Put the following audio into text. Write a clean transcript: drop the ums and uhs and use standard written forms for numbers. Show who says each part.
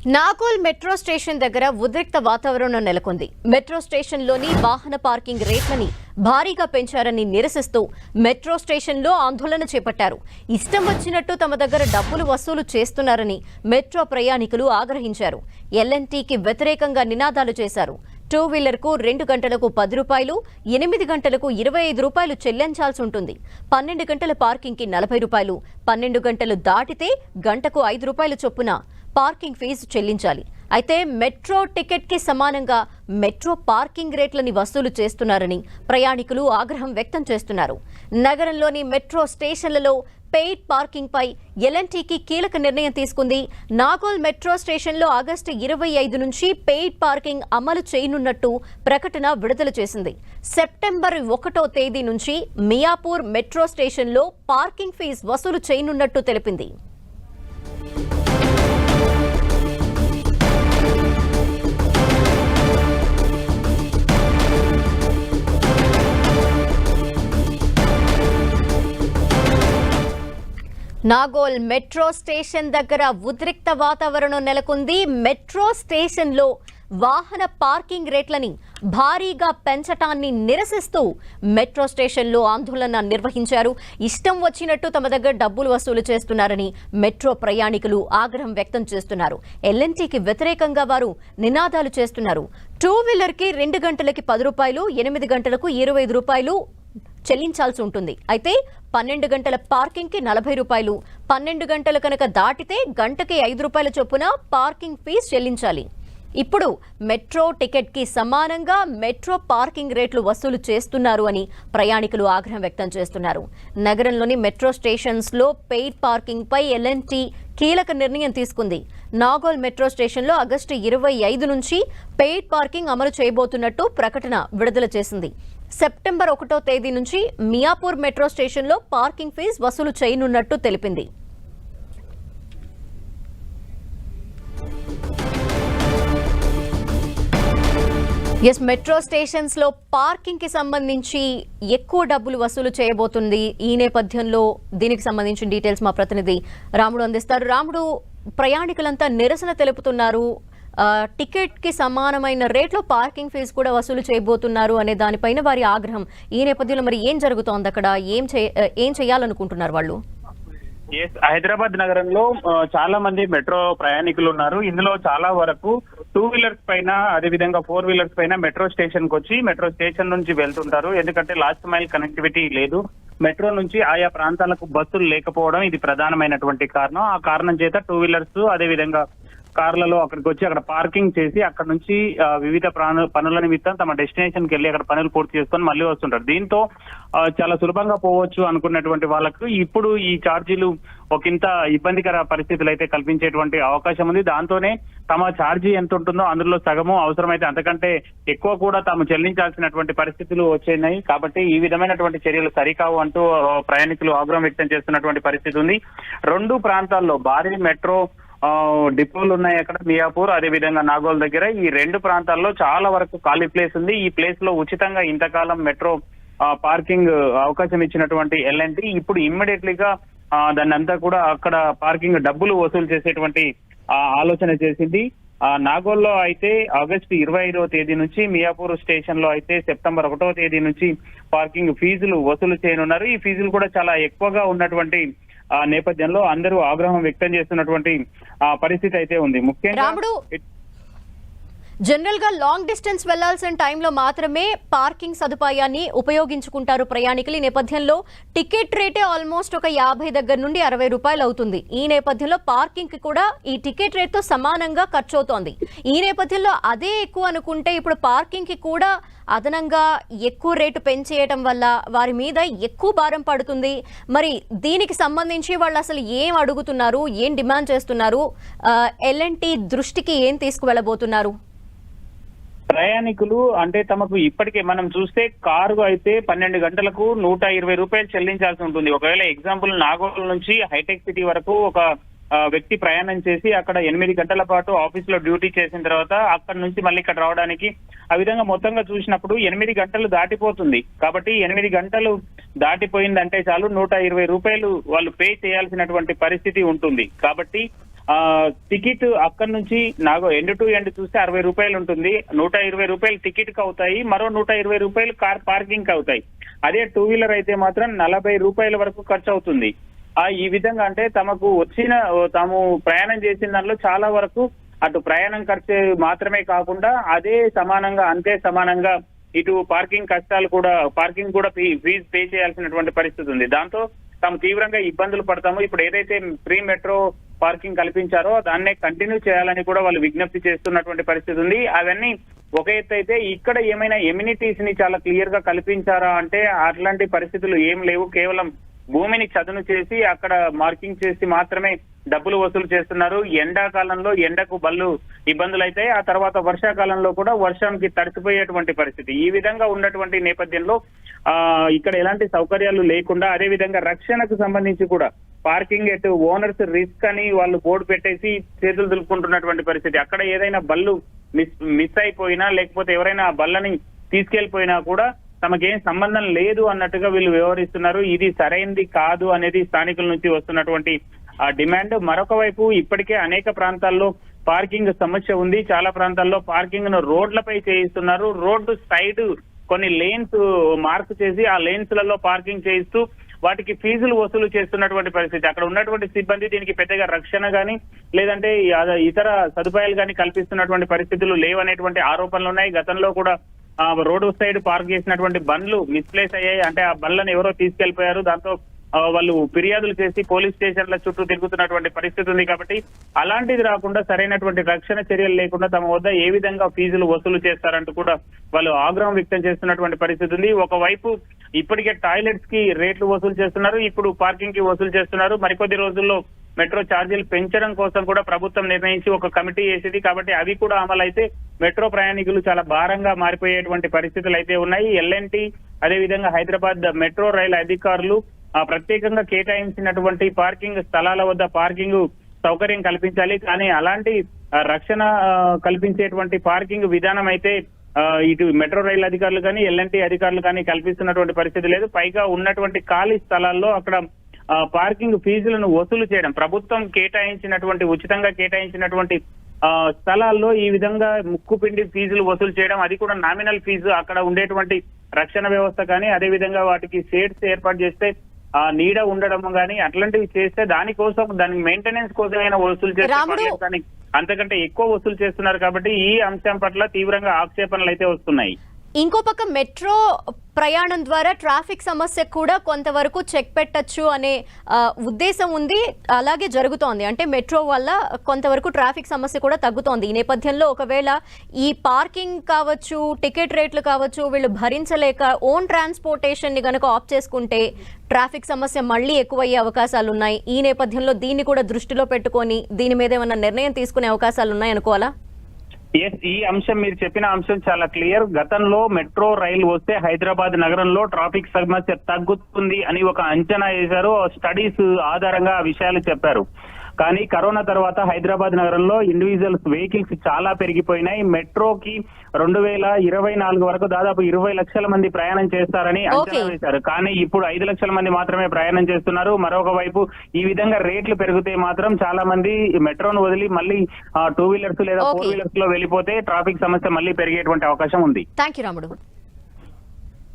Speaker 1: Nagole metro station దగ్గర ఉద్రిక్త వాతావరణం నెలకొంది. మెట్రో స్టేషన్లోని వాహన పార్కింగ్ రేట్లని భారీగా పెంచారని నిరసిస్తూ మెట్రో స్టేషన్లో ఆందోళన చేపట్టారు. ఇష్టం వచ్చినట్టు తమ దగ్గర డబ్బులు వసూలు చేస్తున్నారని మెట్రో ప్రయాణికులు ఆగ్రహించారు. ఎల్ఎన్టీకి వ్యతిరేకంగా నినాదాలు చేశారు. 2 వీలర్కు 2 గంటలకు 10 రూపాయలు, 8 గంటలకు 25 రూపాయలు చెల్లించాల్సి ఉంటుంది. 12 గంటల పార్కింగ్కి 40 రూపాయలు, 12 గంటలు దాటితే గంటకు 5 రూపాయలు చొప్పున పార్కింగ్ ఫీజు చెల్లించాలి. అయితే మెట్రో టికెట్కి సమానంగా మెట్రో పార్కింగ్ రేట్లని వసూలు చేస్తున్నారని ప్రయాణికులు ఆగ్రహం వ్యక్తం చేస్తున్నారు. నగరంలోని మెట్రో స్టేషన్లలో పెయిడ్ పార్కింగ్ పై ఎల్ఎన్టీకి కీలక నిర్ణయం తీసుకుంది. నాగోల్ మెట్రో స్టేషన్లో ఆగస్టు 25 నుంచి పెయిడ్ పార్కింగ్ అమలు చేయనున్నట్టు ప్రకటన విడుదల చేసింది. సెప్టెంబర్ 1వ తేదీ నుంచి మియాపూర్ మెట్రో స్టేషన్లో పార్కింగ్ ఫీజు వసూలు చేయనున్నట్టు తెలిపింది. నాగోల్ మెట్రో స్టేషన్ దగ్గర ఉద్రిక్త వాతావరణం నెలకొంది. మెట్రో స్టేషన్లో వాహన పార్కింగ్ రేట్లని భారీగా పెంచటాన్ని నిరసిస్తూ మెట్రో స్టేషన్లో ఆందోళన నిర్వహించారు. ఇష్టం వచ్చినట్టు తమ దగ్గర డబ్బులు వసూలు చేస్తున్నారని మెట్రో ప్రయాణికులు ఆగ్రహం వ్యక్తం చేస్తున్నారు. ఎల్ఎన్టీకి వ్యతిరేకంగా వారు నినాదాలు చేస్తున్నారు. 2 వీలర్కి 2 గంటలకి 10 రూపాయలు, 8 గంటలకు 25 రూపాయలు చెల్లించాల్సి ఉంటుంది. అయితే 12 గంటల పార్కింగ్కి 40 రూపాయలు, 12 గంటలు కనుక దాటితే గంటకి 5 రూపాయల చొప్పున పార్కింగ్ ఫీజు చెల్లించాలి. ఇప్పుడు మెట్రో టికెట్కి సమానంగా మెట్రో పార్కింగ్ రేట్లు వసూలు చేస్తున్నారు అని ప్రయాణికులు ఆగ్రహం వ్యక్తం చేస్తున్నారు. నగరంలోని మెట్రో స్టేషన్స్లో పెయిడ్ పార్కింగ్ పై ఎల్ఎన్టీ కీలక నిర్ణయం తీసుకుంది. నాగోల్ మెట్రో స్టేషన్లో ఆగస్టు 25 నుంచి పెయిడ్ పార్కింగ్ అమలు చేయబోతున్నట్టు ప్రకటన విడుదల చేసింది. సెప్టెంబర్ 1వ తేదీ నుంచి మియాపూర్ మెట్రో స్టేషన్లో పార్కింగ్ ఫీజు వసూలు చేయనున్నట్టు తెలిపింది. మెట్రో స్టేషన్స్ లో పార్కింగ్ కి సంబంధించి ఎక్కువ డబ్బులు వసూలు చేయబోతుంది. ఈ నేపథ్యంలో దీనికి సంబంధించిన డీటెయిల్స్ మా ప్రతినిధి రాముడు అందిస్తారు. రాముడు, ప్రయాణికులంతా నిరసన తెలుపుతున్నారు. టికెట్ కి సమానమైన రేట్లో పార్కింగ్ ఫీజు కూడా వసూలు చేయబోతున్నారు అనే దానిపైన వారి ఆగ్రహం. ఈ నేపథ్యంలో మరి ఏం జరుగుతోంది అక్కడ? ఏం చేయాలనుకుంటున్నారు వాళ్ళు?
Speaker 2: హైదరాబాద్ నగరంలో చాలా మంది మెట్రో ప్రయాణికులు ఉన్నారు. ఇందులో చాలా వరకు 2 వీలర్స్ పైన, అదే విధంగా 4 వీలర్స్ పైన మెట్రో స్టేషన్ కి వచ్చి మెట్రో స్టేషన్ నుంచి వెళ్తుంటారు. ఎందుకంటే లాస్ట్ మైల్ కనెక్టివిటీ లేదు. మెట్రో నుంచి ఆయా ప్రాంతాలకు బస్సులు లేకపోవడం ఇది ప్రధానమైనటువంటి కారణం. ఆ కారణం చేత 2 వీలర్స్ అదే విధంగా కార్లలో అక్కడికి వచ్చి అక్కడ పార్కింగ్ చేసి అక్కడ నుంచి వివిధ పనుల నిమిత్తం తమ డెస్టినేషన్ కి వెళ్ళి అక్కడ పనులు పూర్తి చేసుకొని మళ్ళీ వస్తుంటారు. దీంతో చాలా సులభంగా పోవచ్చు అనుకున్నటువంటి వాళ్ళకు ఇప్పుడు ఈ ఛార్జీలు ఒకంత ఇబ్బందికర పరిస్థితులు అయితే కల్పించేటువంటి అవకాశం ఉంది. దాంతోనే తమ ఛార్జీ ఎంత ఉంటుందో అందులో సగము, అవసరమైతే అంతకంటే ఎక్కువ కూడా తాము చెల్లించాల్సినటువంటి పరిస్థితులు వచ్చాయి. కాబట్టి ఈ విధమైనటువంటి చర్యలు సరికావు అంటూ ప్రయాణికులు ఆగ్రహం వ్యక్తం చేస్తున్నటువంటి పరిస్థితి ఉంది. 2 ప్రాంతాల్లో భారీ మెట్రో డిపోలు ఉన్నాయి. అక్కడ మియాపూర్, అదే విధంగా నాగోల్ దగ్గర ఈ 2 ప్రాంతాల్లో చాలా వరకు ఖాళీ ప్లేస్ ఉంది. ఈ ప్లేస్ లో ఉచితంగా ఇంతకాలం మెట్రో పార్కింగ్ అవకాశం ఇచ్చినటువంటి ఎల్ఎన్టీ ఇప్పుడు ఇమ్మీడియట్లీగా దాన్ని అంతా కూడా అక్కడ పార్కింగ్ డబ్బులు వసూలు చేసేటువంటి ఆలోచన చేసింది. నాగోల్లో అయితే ఆగస్టు 25వ తేదీ నుంచి, మియాపూర్ స్టేషన్ లో అయితే సెప్టెంబర్ 1వ తేదీ నుంచి పార్కింగ్ ఫీజులు వసూలు చేయనున్నారు. ఈ ఫీజులు కూడా చాలా ఎక్కువగా ఉన్నటువంటి నేపథ్యంలో అందరూ ఆగ్రహం వ్యక్తం చేస్తున్నటువంటి పరిస్థితి అయితే ఉంది. ముఖ్యంగా
Speaker 1: జనరల్ గా లాంగ్ డిస్టెన్స్ వెళ్లాల్సిన టైంలో మాత్రమే పార్కింగ్ సదుపాయాన్ని ఉపయోగించుకుంటారు ప్రయాణికులు. ఈ నేపథ్యంలో టికెట్ రేటే ఆల్మోస్ట్ ఒక 50 దగ్గర నుండి 60 రూపాయలు అవుతుంది. ఈ నేపథ్యంలో పార్కింగ్ కి కూడా ఈ టికెట్ రేట్ తో సమానంగా ఖర్చు అవుతోంది. ఈ నేపథ్యంలో అదే ఎక్కువ అనుకుంటే ఇప్పుడు పార్కింగ్ కి కూడా అదనంగా ఎక్కువ రేటు పెంచేయటం వల్ల వారి మీద ఎక్కువ భారం పడుతుంది. మరి దీనికి సంబంధించి వాళ్ళు అసలు ఏం అడుగుతున్నారు, ఏం డిమాండ్ చేస్తున్నారు, ఎల్ఎన్టీ దృష్టికి ఏం తీసుకువెళ్ళబోతున్నారు?
Speaker 2: ప్రయాణికులు అంటే తమకు ఇప్పటికే మనం చూస్తే కారు అయితే 12 గంటలకు 120 రూపాయలు చెల్లించాల్సి ఉంటుంది. ఒకవేళ ఎగ్జాంపుల్ నాగోల్ నుంచి హైటెక్ సిటీ వరకు ఒక వ్యక్తి ప్రయాణం చేసి అక్కడ 8 గంటల పాటు ఆఫీస్ లో డ్యూటీ చేసిన తర్వాత అక్కడ నుంచి మళ్ళీ ఇక్కడ రావడానికి ఆ విధంగా మొత్తంగా చూసినప్పుడు 8 గంటలు దాటిపోతుంది. కాబట్టి 8 గంటలు దాటిపోయిందంటే చాలు 120 రూపాయలు వాళ్ళు పే చేయాల్సినటువంటి పరిస్థితి ఉంటుంది. కాబట్టి టికెట్ అక్కడి నుంచి ఎండ్ టు ఎండ్ చూస్తే 60 రూపాయలు ఉంటుంది. 120 రూపాయలు టికెట్ కి అవుతాయి, మరో 120 రూపాయలు కార్ పార్కింగ్ కి అవుతాయి. అదే 2 వీలర్ అయితే మాత్రం 40 రూపాయల వరకు ఖర్చు అవుతుంది. ఈ విధంగా అంటే తాము ప్రయాణం చేసిన దానిలో చాలా వరకు అటు ప్రయాణం ఖర్చు మాత్రమే కాకుండా అంతే సమానంగా ఇటు పార్కింగ్ కష్టాలు కూడా ఫీజు పే చేయాల్సినటువంటి పరిస్థితి ఉంది. దాంతో తాము తీవ్రంగా ఇబ్బందులు పడతాము. ఇప్పుడు ఏదైతే ప్రీ మెట్రో పార్కింగ్ కల్పించారో దాన్నే కంటిన్యూ చేయాలని కూడా వాళ్ళు విజ్ఞప్తి చేస్తున్నటువంటి పరిస్థితి ఉంది. అవన్నీ ఒక ఎత్తు అయితే ఇక్కడ ఏమైనా ఎమ్యూనిటీస్ ని చాలా క్లియర్ గా కల్పించారా అంటే అట్లాంటి పరిస్థితులు ఏం లేవు. కేవలం భూమిని చదును చేసి అక్కడ మార్కింగ్ చేసి మాత్రమే డబ్బులు వసూలు చేస్తున్నారు. ఎండాకాలంలో ఎండకు ఇబ్బందులు అయితే ఆ తర్వాత వర్షాకాలంలో కూడా వర్షంకి తడిసిపోయేటువంటి పరిస్థితి. ఈ విధంగా ఉన్నటువంటి నేపథ్యంలో ఇక్కడ ఎలాంటి సౌకర్యాలు లేకుండా, అదే విధంగా రక్షణకు సంబంధించి కూడా పార్కింగ్ ఎట్ ఓనర్స్ రిస్క్ అని వాళ్ళు బోర్డు పెట్టేసి చేతులు దులుపుకుంటున్నటువంటి పరిస్థితి. అక్కడ ఏదైనా బళ్ళు మిస్ అయిపోయినా లేకపోతే ఎవరైనా ఆ బళ్ళని తీసుకెళ్లిపోయినా కూడా తమకేం సంబంధం లేదు అన్నట్టుగా వీళ్ళు వ్యవహరిస్తున్నారు. ఇది సరైనది కాదు అనేది స్థానికుల నుంచి వస్తున్నటువంటి డిమాండ్. మరొక వైపు ఇప్పటికే అనేక ప్రాంతాల్లో పార్కింగ్ సమస్య ఉంది. చాలా ప్రాంతాల్లో పార్కింగ్ ను రోడ్లపై చేయిస్తున్నారు. రోడ్డు సైడ్ కొన్ని లేన్స్ మార్క్ చేసి ఆ లేన్స్ లలో పార్కింగ్ చేయిస్తూ వాటికి ఫీజులు వసూలు చేస్తున్నటువంటి పరిస్థితి. అక్కడ ఉన్నటువంటి సిబ్బంది దీనికి పెద్దగా రక్షణ గాని లేదంటే ఇతర సదుపాయాలు గాని కల్పిస్తున్నటువంటి పరిస్థితులు లేవనేటువంటి ఆరోపణలు ఉన్నాయి. గతంలో కూడా రోడ్డు సైడ్ పార్క్ చేసినటువంటి బండ్లు మిస్ప్లేస్ అయ్యాయి. అంటే ఆ బండ్లను ఎవరో తీసుకెళ్లిపోయారు. దాంతో వాళ్ళు ఫిర్యాదులు చేసి పోలీస్ స్టేషన్ల చుట్టూ తిరుగుతున్నటువంటి పరిస్థితి ఉంది. కాబట్టి అలాంటిది రాకుండా సరైనటువంటి రక్షణ చర్యలు లేకుండా తమ వద్ద ఏ విధంగా ఫీజులు వసూలు చేస్తారంటూ కూడా వాళ్ళు ఆగ్రహం వ్యక్తం చేస్తున్నటువంటి పరిస్థితి ఉంది. ఒకవైపు ఇప్పటికే టాయిలెట్స్ కి రేట్లు వసూలు చేస్తున్నారు, ఇప్పుడు పార్కింగ్ కి వసూలు చేస్తున్నారు. మరికొద్ది రోజుల్లో మెట్రో ఛార్జీలు పెంచడం కోసం కూడా ప్రభుత్వం నిర్ణయించి ఒక కమిటీ వేసింది. కాబట్టి అవి కూడా అమలైతే మెట్రో ప్రయాణికులు చాలా భారంగా మారిపోయేటువంటి పరిస్థితులు అయితే ఉన్నాయి. ఎల్ఎన్టీ అదేవిధంగా హైదరాబాద్ మెట్రో రైలు అధికారులు ప్రత్యేకంగా కేటాయించినటువంటి పార్కింగ్ స్థలాల వద్ద పార్కింగ్ సౌకర్యం కల్పించాలి. కానీ అలాంటి రక్షణ కల్పించేటువంటి పార్కింగ్ విధానం అయితే ఇటు మెట్రో రైలు అధికారులు కానీ ఎల్ఎన్టీ అధికారులు కానీ కల్పిస్తున్నటువంటి పరిస్థితి లేదు. పైగా ఉన్నటువంటి ఖాళీ స్థలాల్లో అక్కడ పార్కింగ్ ఫీజులను వసూలు చేయడం, ప్రభుత్వం ఉచితంగా కేటాయించినటువంటి స్థలాల్లో ఈ విధంగా ముక్కుపిండి ఫీజులు వసూలు చేయడం, అది కూడా నామినల్ ఫీజు. అక్కడ ఉండేటువంటి రక్షణ వ్యవస్థ కానీ అదే విధంగా వాటికి షేడ్స్ ఏర్పాటు చేస్తే నీడ ఉండడం కానీ అట్లాంటివి చేస్తే దాని మెయింటెనెన్స్ కోసమైనా వసూలు చేస్తే కానీ అంతకంటే ఎక్కువ వసూలు చేస్తున్నారు. కాబట్టి ఈ అంశం పట్ల తీవ్రంగా ఆక్షేపణలు అయితే వస్తున్నాయి.
Speaker 1: ఇంకో పక్క మెట్రో ప్రయాణం ద్వారా ట్రాఫిక్ సమస్య కూడా కొంతవరకు చెక్ పెట్టచ్చు అనే ఉద్దేశం ఉంది, అలాగే జరుగుతోంది. అంటే మెట్రో వల్ల కొంతవరకు ట్రాఫిక్ సమస్య కూడా తగ్గుతోంది. ఈ నేపథ్యంలో ఒకవేళ ఈ పార్కింగ్ కావచ్చు, టికెట్ రేట్లు కావచ్చు, వీళ్ళు భరించలేక ఓన్ ట్రాన్స్పోర్టేషన్ ని గనక ఆఫ్ చేసుకుంటే ట్రాఫిక్ సమస్య మళ్ళీ ఎక్కువయ్యే అవకాశాలు ఉన్నాయి. ఈ నేపథ్యంలో దీన్ని కూడా దృష్టిలో పెట్టుకొని దీని మీద ఏమైనా నిర్ణయం తీసుకునే అవకాశాలు ఉన్నాయి అనుకోవాలా?
Speaker 2: ఈ అంశం మీరు చెప్పిన అంశం చాలా క్లియర్. గతంలో మెట్రో రైలు వస్తే హైదరాబాద్ నగరంలో ట్రాఫిక్ సమస్య తగ్గుతుంది అని ఒక అంచనా వేశారు. స్టడీస్ ఆధారంగా ఆ విషయాలు చెప్పారు. కానీ కరోనా తర్వాత హైదరాబాద్ నగరంలో ఇండివిజువల్స్ వెహికల్స్ చాలా పెరిగిపోయినాయి. మెట్రోకి 2024 వరకు దాదాపు 20 లక్షల మంది ప్రయాణం చేస్తారని అంచనా వేశారు. కానీ ఇప్పుడు 5 లక్షల మంది మాత్రమే ప్రయాణం చేస్తున్నారు. మరొక వైపు ఈ విధంగా రేట్లు పెరిగితే మాత్రం చాలా మంది మెట్రోను వదిలి మళ్ళీ 2 వీలర్స్ లేదా 4 వీలర్స్ లో వెళ్ళిపోతే ట్రాఫిక్ సమస్య మళ్ళీ పెరిగేటువంటి అవకాశం ఉంది.
Speaker 1: థాంక్యూ రాముడు.